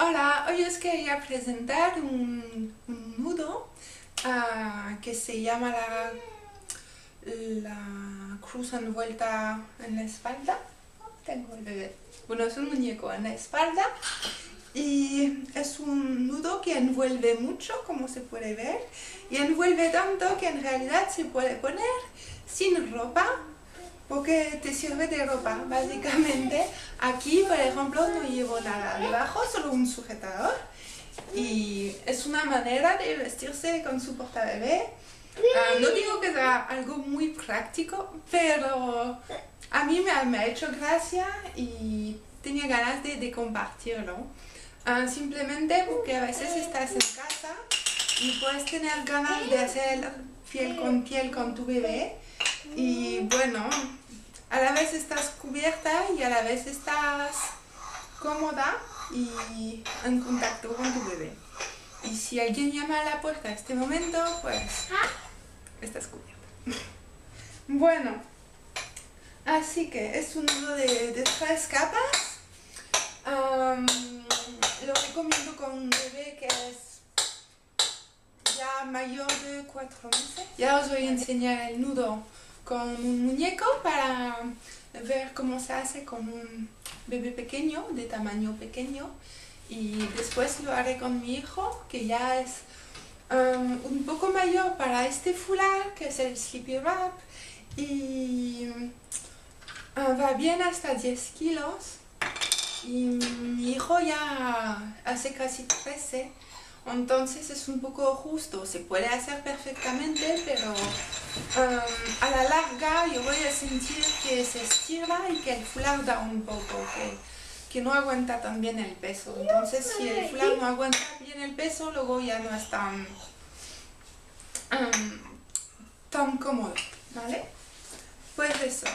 Hola, hoy os quería presentar un nudo que se llama la cruz envuelta en la espalda. Tengo el bebé. Bueno, es un muñeco en la espalda y es un nudo que envuelve mucho, como se puede ver, y envuelve tanto que en realidad se puede poner sin ropa, porque te sirve de ropa, básicamente. Aquí, por ejemplo, no llevo nada debajo, solo un sujetador. Y es una manera de vestirse con su portabebé. No digo que sea algo muy práctico, pero a mí me ha hecho gracia y tenía ganas de compartirlo. Simplemente porque a veces estás en casa y puedes tener ganas de hacer piel con tu bebé. Y bueno, a la vez estás cubierta y a la vez estás cómoda y en contacto con tu bebé. Y si alguien llama a la puerta en este momento, pues estás cubierta. Bueno, así que es un nudo de 3 capas. Lo recomiendo con un bebé que es ya mayor de 4 meses. Ya os voy a enseñar el nudo con un muñeco para ver cómo se hace con un bebé pequeño, de tamaño pequeño, y después lo haré con mi hijo, que ya es un poco mayor para este fular, que es el Sleepy Wrap, y va bien hasta 10 kilos, y mi hijo ya hace casi 13. Entonces es un poco justo, se puede hacer perfectamente, pero a la larga yo voy a sentir que se estira y que el fular da un poco, que no aguanta tan bien el peso. Entonces si el fular no aguanta bien el peso, luego ya no es tan cómodo, ¿vale? Pues eso.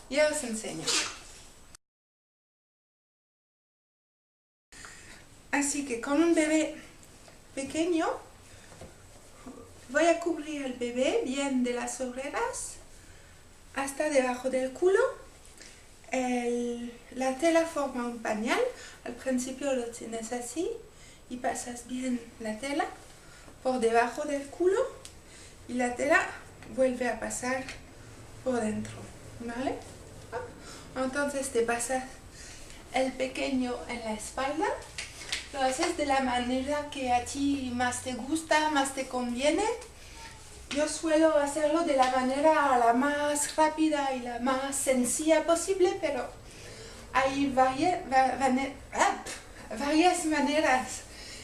Ya os enseño. Así que con un bebé pequeño voy a cubrir el bebé bien de las orejas hasta debajo del culo. La tela forma un pañal. Al principio lo tienes así y pasas bien la tela por debajo del culo y la tela vuelve a pasar por dentro, ¿vale? Entonces te pasas el pequeño en la espalda. Lo haces de la manera que a ti más te gusta, más te conviene. Yo suelo hacerlo de la manera la más rápida y la más sencilla posible, pero hay varias maneras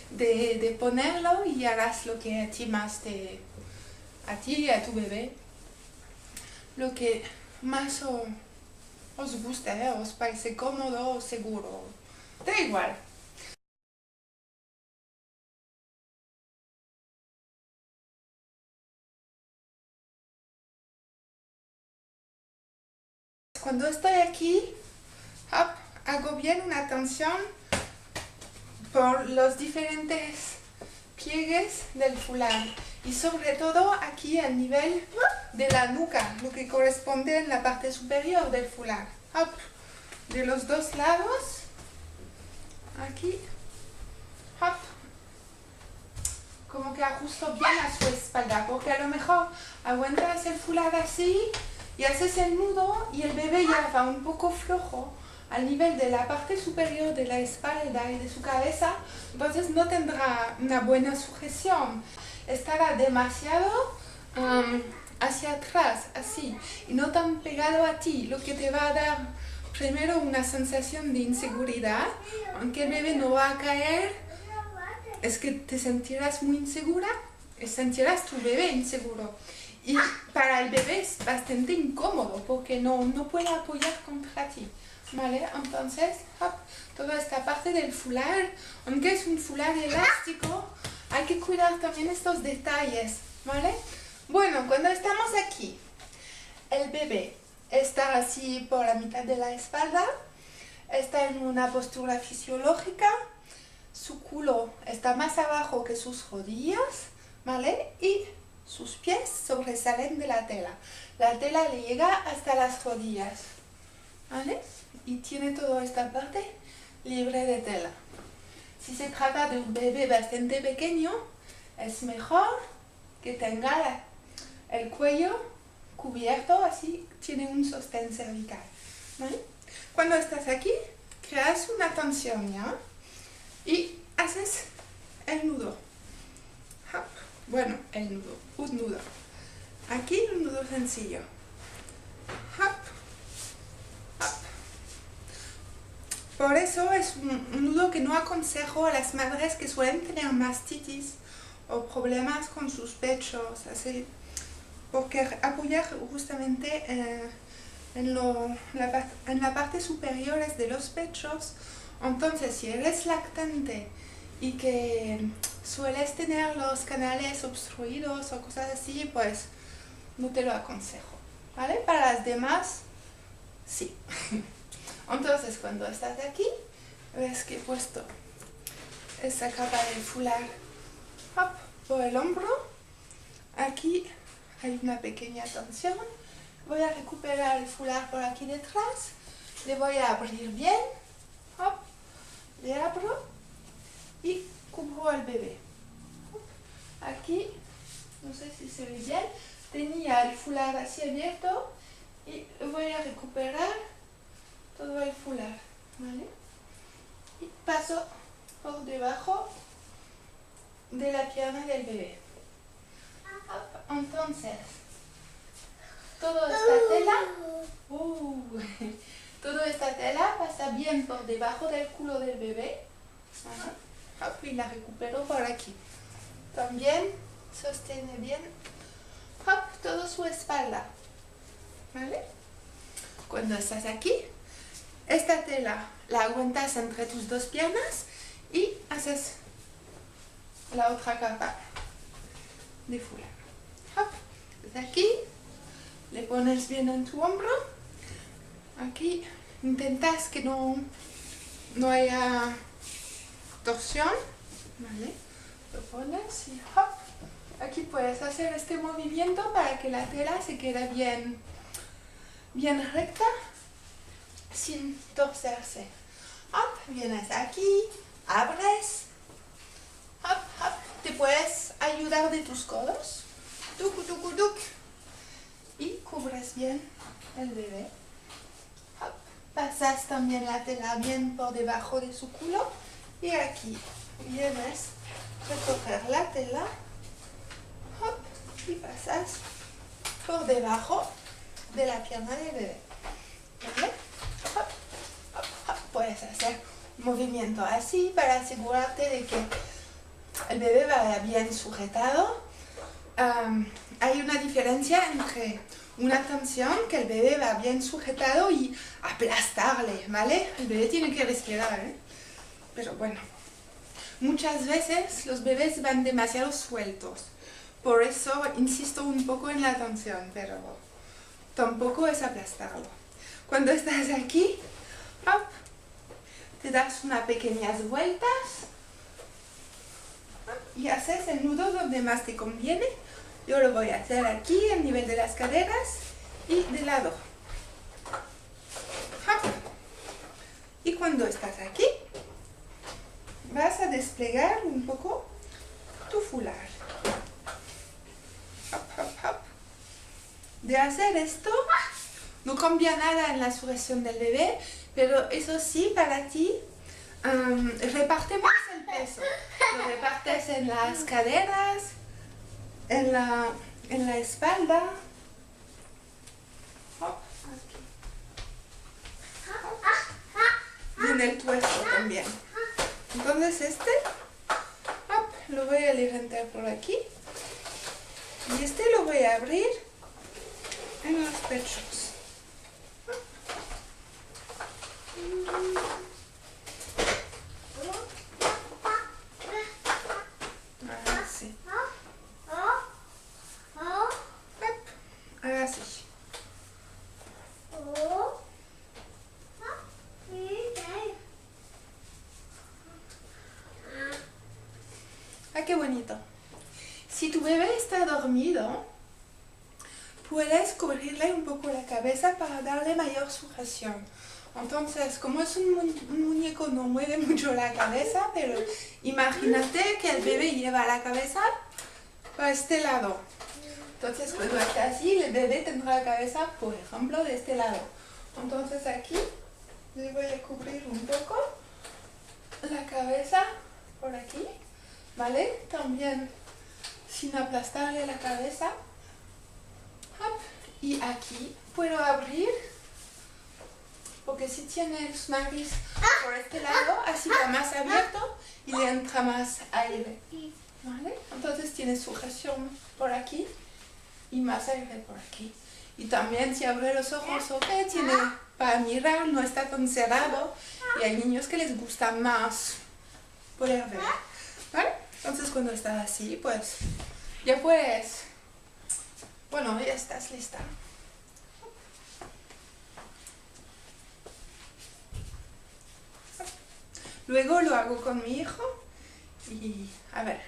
de ponerlo y harás lo que a ti más a ti y a tu bebé, lo que más os gusta, os parece cómodo o seguro, da igual. Cuando estoy aquí, hago bien una tensión por los diferentes pliegues del fular y sobre todo aquí al nivel de la nuca, lo que corresponde en la parte superior del fular. De los dos lados, aquí, como que ajusto bien a su espalda, porque a lo mejor aguantas el fular así y haces el nudo y el bebé ya va un poco flojo al nivel de la parte superior de la espalda y de su cabeza, entonces no tendrá una buena sujeción, estará demasiado hacia atrás, así, y no tan pegado a ti, lo que te va a dar primero una sensación de inseguridad, aunque el bebé no va a caer, es que te sentirás muy insegura, sentirás tu bebé inseguro. Y para el bebé es bastante incómodo porque no puede apoyar contra ti, ¿vale? Entonces, toda esta parte del fular, aunque es un fular elástico, hay que cuidar también estos detalles, ¿vale? Bueno, cuando estamos aquí, el bebé está así por la mitad de la espalda, está en una postura fisiológica, su culo está más abajo que sus rodillas, ¿vale? Y sus pies sobresalen de la tela. La tela le llega hasta las rodillas, ¿vale? Y tiene toda esta parte libre de tela. Si se trata de un bebé bastante pequeño, es mejor que tenga el cuello cubierto, así tiene un sostén cervical, ¿vale? Cuando estás aquí, creas una tensión, ¿ya? Y haces el nudo. Bueno, el nudo, un nudo. Aquí un nudo sencillo. Por eso es un nudo que no aconsejo a las madres que suelen tener mastitis o problemas con sus pechos, así, porque apoyar justamente en la parte superior de los pechos. Entonces, si eres lactante y que sueles tener los canales obstruidos o cosas así, pues no te lo aconsejo, ¿vale? Para las demás, sí. Entonces, cuando estás aquí, ves que he puesto esta capa de foulard por el hombro. Aquí hay una pequeña tensión. Voy a recuperar el foulard por aquí detrás. Le voy a abrir bien. Le abro y cubro al bebé. Aquí, no sé si se ve bien, tenía el foulard así abierto y voy a recuperar todo el foulard, ¿vale? Y paso por debajo de la pierna del bebé. Entonces, toda esta tela pasa bien por debajo del culo del bebé. Y la recupero por aquí. También sostiene bien toda su espalda, ¿vale? Cuando estás aquí, esta tela la aguantas entre tus dos piernas y haces la otra capa de foulard. Desde aquí le pones bien en tu hombro. Aquí intentas que no haya torsión, ¿vale? Lo pones y aquí puedes hacer este movimiento para que la tela se quede bien recta, sin torcerse. Vienes aquí, abres, te puedes ayudar de tus codos, y cubres bien el bebé. Pasas también la tela bien por debajo de su culo y aquí vienes a recoger la tela y pasas por debajo de la pierna del bebé, ¿vale? Puedes hacer un movimiento así para asegurarte de que el bebé vaya bien sujetado. Hay una diferencia entre una tensión, que el bebé va bien sujetado, y aplastarle, ¿vale? El bebé tiene que respirar, ¿eh? Pero bueno, muchas veces los bebés van demasiado sueltos. Por eso insisto un poco en la tensión, pero tampoco es aplastarlo. Cuando estás aquí, te das unas pequeñas vueltas y haces el nudo donde más te conviene. Yo lo voy a hacer aquí, a nivel de las caderas y de lado. Y cuando estás aquí, vas a desplegar un poco tu foulard. De hacer esto, no cambia nada en la sujeción del bebé, pero eso sí, para ti, reparte más el peso. Lo repartes en las caderas, en la espalda. Y en el tuerzo también. Entonces lo voy a levantar por aquí. Y lo voy a abrir en los pechos. Así. Así. Qué bonito. Si tu bebé está dormido, puedes cubrirle un poco la cabeza para darle mayor sujeción. Entonces, como es un muñeco, no mueve mucho la cabeza, pero imagínate que el bebé lleva la cabeza a este lado. Entonces, cuando está así, el bebé tendrá la cabeza, por ejemplo, de este lado. Entonces, aquí le voy a cubrir un poco la cabeza por aquí, ¿vale? También sin aplastarle la cabeza. Hop. Y aquí puedo abrir, porque si tiene su nariz por este lado, así va más abierto y le entra más aire, ¿vale? Entonces tiene sujeción por aquí y más aire por aquí. Y también si abre los ojos, ok, tiene para mirar, no está tan cerrado. Y hay niños que les gusta más poder ver, ¿vale? Entonces cuando está así, pues ya puedes, bueno, ya estás lista. Luego lo hago con mi hijo y a ver.